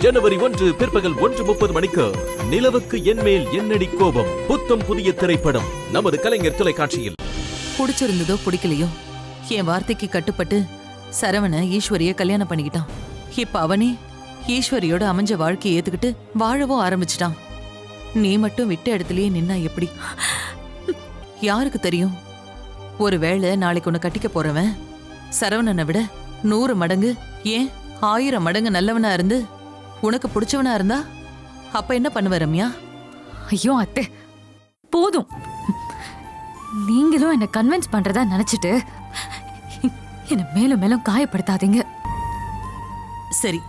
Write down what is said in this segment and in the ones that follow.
ஜனவரி 1 பிற்பகல் 1:30 மணிக்கு நிலவுக்கு என்மேல் என்னடி கோபம் புத்தம் புதிய திரைப்படம் நமது கலைஞர் தொலைக்காட்சியில். பிடிச்சிருந்ததோ பிடிக்கலையோ என் வார்த்தைக்கு கட்டுப்பட்டு சரவண ஈஸ்வரிய கல்யாணம் பண்ணிக்கிட்டான். இப்ப அவனே ஈஸ்வரியோட அமைஞ்ச வாழ்க்கையை ஏத்துக்கிட்டு வாழவும் ஆரம்பிச்சிட்டான். நீ மட்டும் விட்ட இடத்துலயே நின்னா எப்படி? யாருக்கு தெரியும், ஒருவேளை நாளைக்கு உன்னை கட்டிக்க போறவன் சரவணனை விட 100 மடங்கு ஏன் 1000 மடங்கு நல்லவனா இருந்து உனக்கு பிடிச்சவனா இருந்தா அப்ப என்ன பண்ணுவ ரம்யா? ஐயோ அத்தை, போதும். நீங்களும் என்ன கன்வின்ஸ் பண்றதா நினைச்சிட்டு என்ன மேலும் மேலும் காயப்படுத்தாதீங்க. சரி,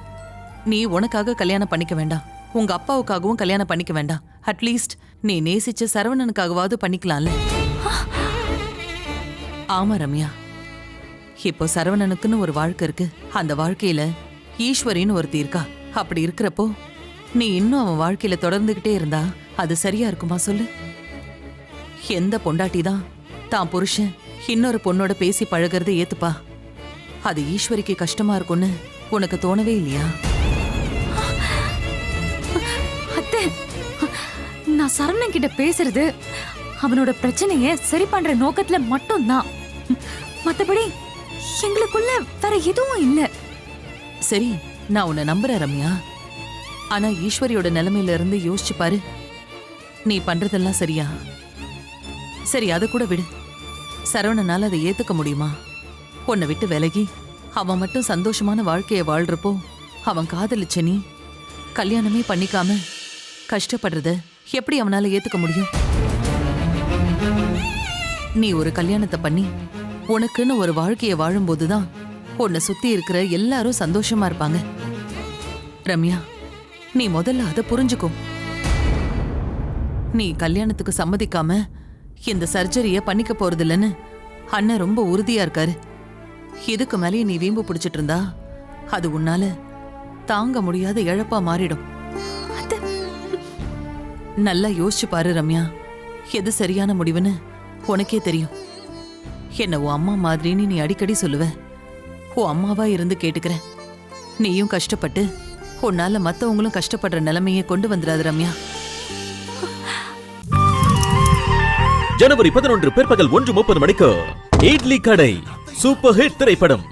நீ உனக்காக கல்யாணம் பண்ணிக்க வேண்டாம், உங்க அப்பாவுக்காகவும் கல்யாணம் பண்ணிக்க வேண்டாம். அட்லீஸ்ட் நீ நேசிச்ச சரவணனுக்காகவாவது பண்ணிக்கலாம்ல. ஆமா ரம்யா, இப்போ சரவணனுக்குன்னு ஒரு வாழ்க்கை இருக்கு. அந்த வாழ்க்கையில ஈஸ்வரின்னு ஒருத்தி இருக்கா. அப்படி இருக்கிறப்போ நீ இன்னும் அவன் வாழ்க்கையில தொடர்ந்துகிட்டே இருந்தா அது சரியா இருக்குமா சொல்லு? எந்த பொண்டாட்டி தான் புருஷன் இன்னொரு பொண்ணோட பேசி பழகிறது ஏத்துப்பா? அது ஈஸ்வரிக்கு கஷ்டமா இருக்கும்னு உனக்கு தோணவே இல்லையா? அத்தை, நான் சரவணன் கிட்ட பேசுறது அவனோட பிரச்சனைய சரி பண்ற நோக்கத்துல மட்டும்தான். மத்தபடி எங்களுக்குள்ள வேற எதுவும் இல்ல. சரி, நான் உன்னை நம்புறேன் ரம்யா. ஆனா ஈஸ்வரியோட நிலைமையில இருந்து யோசிச்சு பாரு. நீ பண்றதெல்லாம் சரியா? சரி, அதை கூட விடு. சரவணனால அதை ஏத்துக்க முடியுமா? உன்னை விட்டு விலகி அவன் மட்டும் சந்தோஷமான வாழ்க்கைய வாழ்றப்போ அவன் காதலிச்ச நீ கல்யாணமே பண்ணிக்காம கஷ்டப்படுறத எப்படி அவனால ஏத்துக்க முடியும்? நீ ஒரு கல்யாணத்தை பண்ணி உனக்குன்னு ஒரு வாழ்க்கைய வாழும்போதுதான் உன்னை சுத்தி இருக்கிற எல்லாரும் சந்தோஷமா இருப்பாங்க. ரம்யா, நீ முதல்ல அதை புரிஞ்சுக்கோ. நீ கல்யாணத்துக்கு சம்மதிக்காம இந்த சர்ஜரிய பண்ணிக்க போறதில்லன்னு அண்ணன் ரொம்ப உறுதியா இருக்காரு. இதுக்கு மேலேயே நீ வீம்பு பிடிச்சிட்டு இருந்தா அது உன்னால தாங்க முடியாத இழப்பா மாறிடும். நல்லா யோசிச்சு பாரு ரம்யா, எது சரியான முடிவுன்னு உனக்கே தெரியும். என்ன உன் அம்மா மாதிரின்னு நீ அடிக்கடி சொல்லுவ. உன் அம்மாவா இருந்து கேட்டுக்கிறேன். நீயும் கஷ்டப்பட்டு உன்னால மத்தவங்களும் கஷ்டப்படுற நிலைமையை கொண்டு வந்துடாது ரம்யா. ஜனவரி 11 பிற்பகல் 1:30 மணிக்கு இட்லி கடை சூப்பர் ஹிட் திரைப்படம்